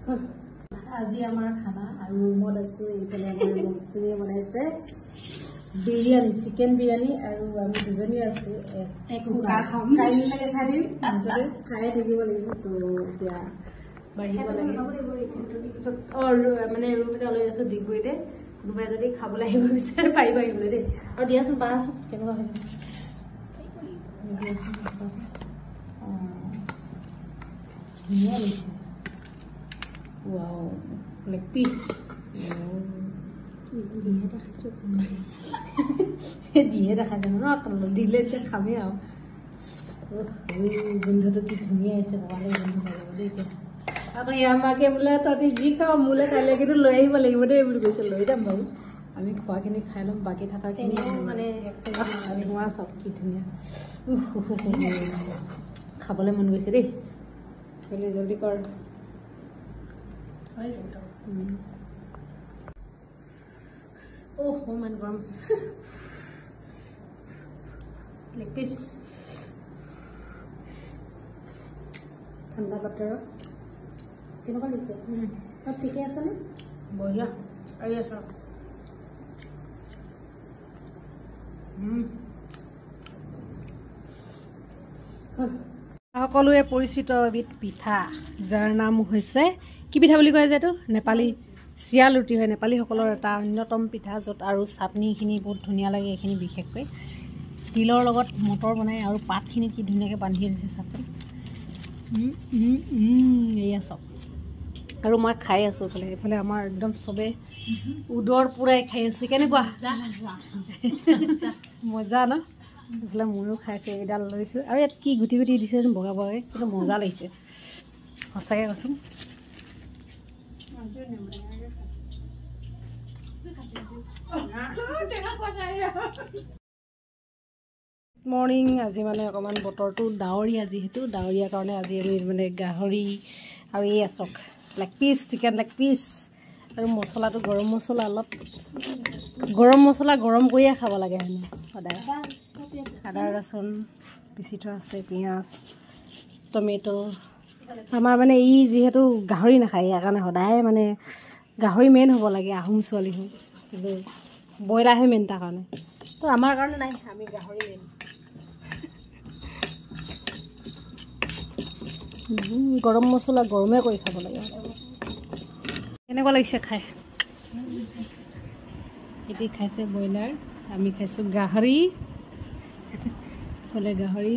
আজি আমাৰ খানা আৰু ৰুমত আছো এইফালে আমাৰ মৌচুমীয়ে বনাইছে বিৰিয়ানী চিকেন বিৰিয়ানী আৰু আমি দুজনী আছো কাইলৈকে খাই দিম খাই থাকিব লাগিব তো এতিয়া বাঢ়িব লাগে মানে ৰুম এটা লৈ আছো ডিগবৈতে কোনোবাই যদি খাবলৈ আহিব বিচাৰে পাৰিব আহিবলৈ দেই আৰু দিয়াচোন পাৰাচোন কেনেকুৱা হৈছে ধুনীয়া লাগিছে Wow, leg piece. Dia dah kasih mana kalau delete je kami au. Benda tu kita ni ऐसे वाले benda वाले देखते. Aku yang makan mula tadi jika mula kali kita loy boleh boleh boleh bisa loy dah baru. Kami kuah kini khayalam bagi thaka kini mana kami kuah सब kita ni. Khabalai मन गई sih. Boleh जल्दी कर. Oh, man, warm. Leg piece. Thanda butter. Kenapa lise? Sab ठीक है ऐसा ना? बढ़िया. आइए सब. সকলোৱে পৰিচিত এবিধ পিঠা যাৰ নাম হৈছে কি পিঠা বুলি কয় যেটো নেপালী চিয়া লুটি হয় নেপালীসকলৰ এটা অন্যতম পিঠা য'ত আৰু চাটনিখিনি বহুত ধুনীয়া লাগে এইখিনি বিশেষকৈ তিলৰ লগত মটৰ বনাই আৰু পাতখিনি কি ধুনীয়াকৈ বান্ধি দিছে চাচোন এয়া চব আৰু মই খাই আছোঁ এইফালে আমাৰ একদম চবে উদৰ পুৰাই খাই আছে কেনেকুৱা মজা ন এইফালে ময়ো খাইছোঁ এইডাল লৈছোঁ আৰু ইয়াত কি গুটি গুটি দিছে বগা বগাকৈ কিন্তু মজা লাগিছে সঁচাকৈ কৈছোঁ মৰ্নিং আজি মানে অকণমান বতৰটো ডাৱৰীয়া যিহেতু ডাৱৰীয়া কাৰণে আজি আমি মানে গাহৰি আৰু এই আচক leg piece chicken leg piece আৰু মছলাটো গৰম মছলা অলপ গৰম মছলা গৰম কৰিয়ে খাব লাগে হেনো সদায় আদা ৰচুন পিচি থোৱা আছে পিঁয়াজ টমেটো আমাৰ মানে ই যিহেতু গাহৰি নাখায় ইয়াৰ কাৰণে সদায় মানে গাহৰি মেইন হ'ব লাগে আহোম ছোৱালী হৈ কিন্তু ব্ৰইলাৰহে মেইন তাৰ কাৰণে তো আমাৰ কাৰণে নাই আমি গাহৰি মেইন গৰম মছলা গৰমে কৰি খাব লাগে কেনেকুৱা লাগিছে খাই এটি খাইছে ব্ৰইলাৰ আমি খাইছোঁ গাহৰি গাহৰি